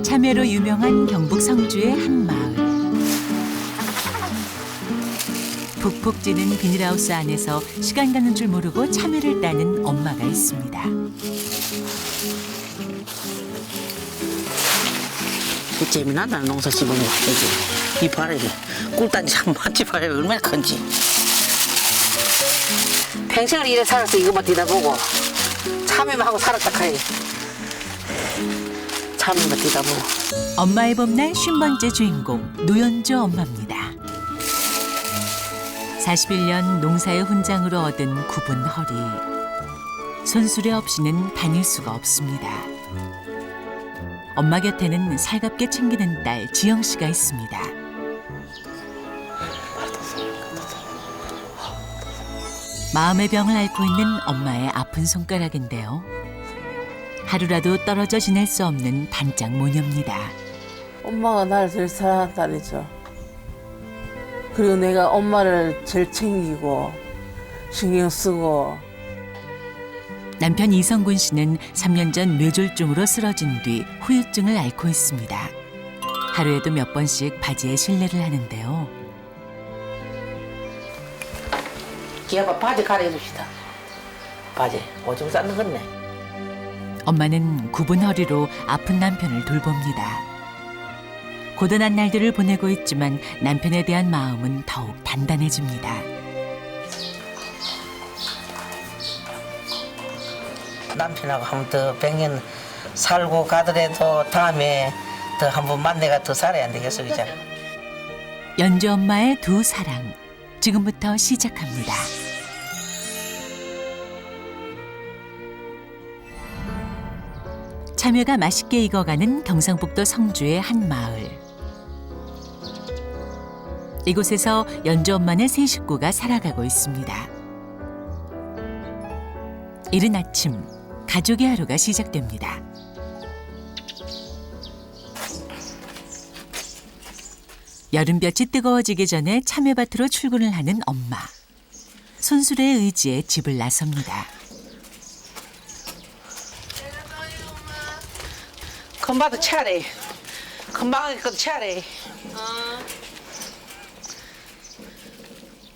참외로 유명한 경북 성주의 한 마을. 푹푹 찌는 비닐하우스 안에서 시간 가는 줄 모르고 참외를 따는 엄마가 있습니다. 재미나다 농사 짓는 거 이게 이 바람이 꿀단지 참 많지 바람이 얼마나 큰지 평생을 이래 살아서 이것만 뒤다보고 참외만 하고 살았다 카이 참외만 뒤다보고 엄마의 봄날 50번째 주인공 노연주 엄마입니다. 41년 농사의 훈장으로 얻은 굽은 허리. 손수레 없이는 다닐 수가 없습니다. 엄마 곁에는 살갑게 챙기는 딸 지영 씨가 있습니다. 마음의 병을 앓고 있는 엄마의 아픈 손가락인데요. 하루라도 떨어져 지낼 수 없는 단짝 모녀입니다. 엄마가 나를 제일 사랑한다니죠. 그리고 내가 엄마를 제일 챙기고 신경 쓰고. 남편 이성군 씨는 3년 전 뇌졸중으로 쓰러진 뒤 후유증을 앓고 있습니다. 하루에도 몇 번씩 바지에 실례를 하는데요. 기아봐 바지 가려줍시다. 바지 오줌 싸는 건네. 엄마는 굽은 허리로 아픈 남편을 돌봅니다. 고단한 날들을 보내고 있지만 남편에 대한 마음은 더욱 단단해집니다. 남편하고 한 번 더 100년 살고 가더라도 다음에 더 한 번 만나가 더 살아야 안 되겠어 그죠? 연주 엄마의 두 사랑 지금부터 시작합니다. 참외가 맛있게 익어가는 경상북도 성주의 한 마을. 이곳에서 연주 엄마네 세 식구가 살아가고 있습니다. 이른 아침 가족의 하루가 시작됩니다. 여름볕이 뜨거워지기 전에 참외밭으로 출근을 하는 엄마. 손수레의 의지에 집을 나섭니다. 금방도 차례. 금방 그 차례.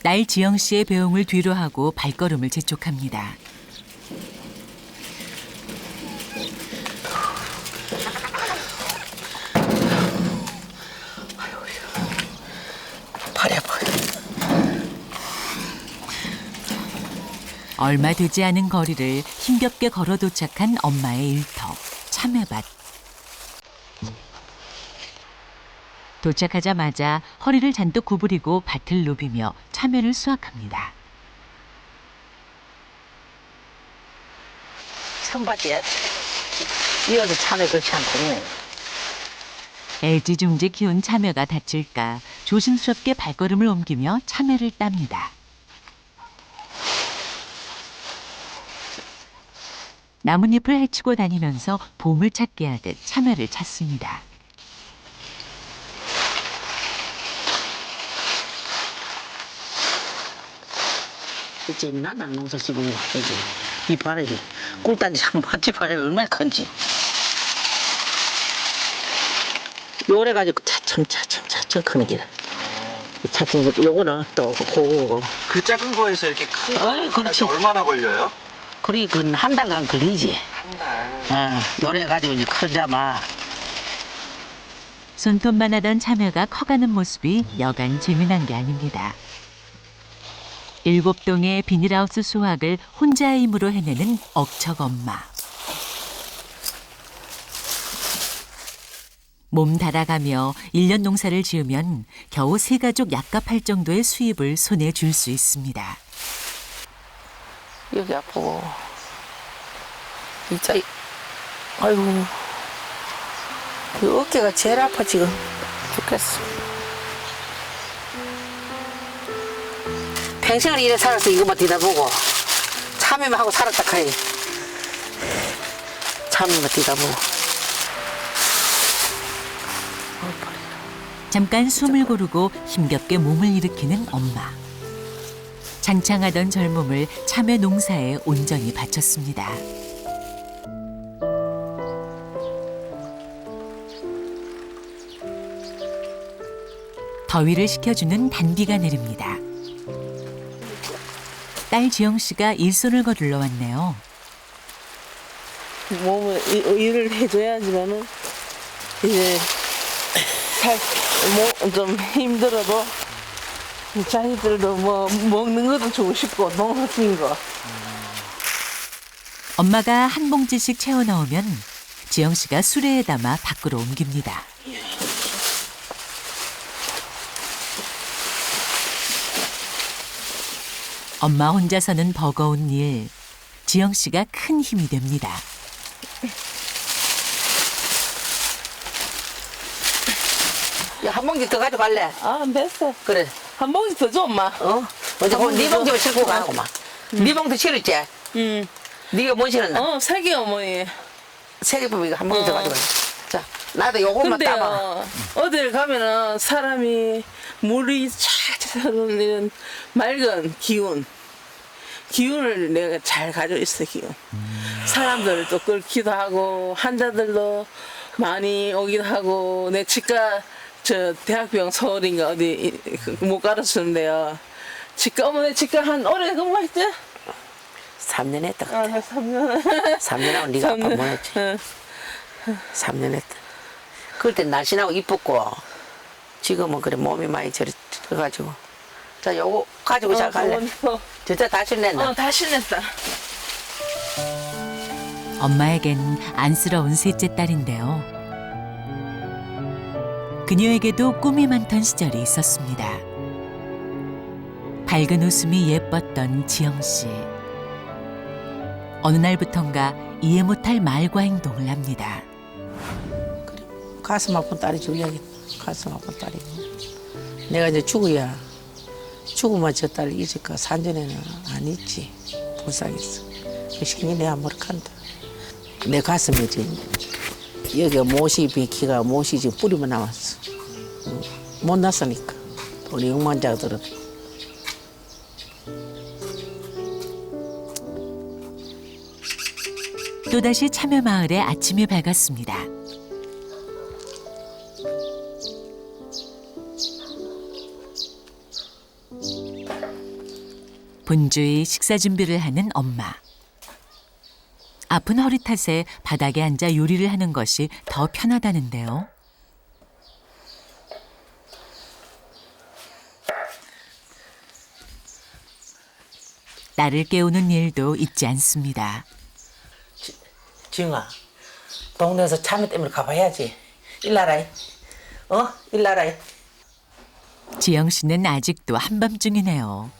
딸 지영 씨의 배웅을 뒤로 하고 발걸음을 재촉합니다. 팔이 아파요. 얼마 되지 않은 거리를 힘겹게 걸어 도착한 엄마의 일터, 참외밭. 도착하자마자 허리를 잔뜩 구부리고 밭을 누비며 참외를 수확합니다. 선밭이야. 이어서 참외 그렇지 않고. 애지중지 키운 참외가 다칠까 조심스럽게 발걸음을 옮기며 참외를 땁니다. 나뭇잎을 헤치고 다니면서 보물 찾기 하듯 참외를 찾습니다. 재미나다 농사 짓는 거 이게 이 바람이 꿀단지 참 많지 바람이 얼마나 큰지 요래 가지고 차츰 크는 기다. 차츰 요거는 또 고고. 그 작은 거에서 이렇게 큰 어이, 그렇지. 거까지 얼마나 걸려요? 그리 한 달간 걸리지. 한 달. 요래 가지고 이제 크자마. 손톱만 하던 참외가 커가는 모습이 여간 재미난 게 아닙니다. 7동의 비닐하우스 수확을 혼자의 힘으로 해내는 억척 엄마. 몸 달아가며 1년 농사를 지으면 겨우 세 가족 약값할 정도의 수입을 손에 줄 수 있습니다. 여기 아프고. 진짜 아이고. 이 어깨가 제일 아파 지금. 죽겠어. 평생을 이래 살아서 이것만 뒤다보고 참외만 하고 살았다 카이 참외만 뒤다보고 잠깐 숨을 고르고 힘겹게 몸을 일으키는 엄마. 장창하던 젊음을 참외 농사에 온전히 바쳤습니다. 더위를 식혀주는 단비가 내립니다. 딸 지영 씨가 일손을 거둘러 왔네요. 몸을 일을 해줘야지만은 이제 좀 힘들어도 자기들도 뭐 먹는 것도 주고 싶고 농사 뛴 거. 엄마가 한 봉지씩 채워 넣으면 지영 씨가 수레에 담아 밖으로 옮깁니다. 엄마 혼자서는 버거운 일, 지영 씨가 큰 힘이 됩니다. 야, 한 봉지 더 가져갈래? 아, 됐어. 그래. 한 봉지 더 줘, 엄마. 어? 어제 네 봉지 싣고 가고 막. 네 봉지 실었지? 응. 네가 못 실었나? 세개 어머니. 세개품 이거 한 봉지 더 가져갈래. 자, 나도 요것만 따봐. 근데요, 어딜 가면은 사람이 물이 쫙 흐르는 맑은 기운을 내가 잘 가지고 있어, 기운. 사람들을 또 끌기도 하고, 환자들도 많이 오기도 하고, 내 치과, 대학병 서울인가 어디 못 가르치는데요. 어머니 치과 한 올해 근무했지? 3년 했다. 아, 3년. 3년 하고 네가 아빠 보냈지. 3년 했다. 그때 날씬하고 이뻤고 지금은 그래 몸이 많이 저려가지고. 자, 요거 가지고 잘 갈래. 진짜 다 실냈나? 다 실냈다. 엄마에겐 안쓰러운 셋째 딸인데요. 그녀에게도 꿈이 많던 시절이 있었습니다. 밝은 웃음이 예뻤던 지영 씨. 어느 날부턴가 이해 못할 말과 행동을 합니다. 가슴 아픈 딸이 줄려야겠다. 가슴 아픈 딸이. 내가 이제 죽으면 저 딸 잊을까. 산전에는 안 잊지. 불쌍했어. 그 신이 내가 머쓱한다. 내 가슴에 지금 여기가 못이 비키가 못이 지금 뿌리만 남았어. 못 났으니까. 우리 응만자들은. 또다시 참여마을의 아침이 밝았습니다. 분주히 식사 준비를 하는 엄마. 아픈 허리 탓에 바닥에 앉아 요리를 하는 것이 더 편하다는데요. 딸을 깨우는 일도 잊지 않습니다. 지영아, 동네에서 참외 때문에 가봐야지. 일나라이. 일나라이. 지영 씨는 아직도 한밤중이네요.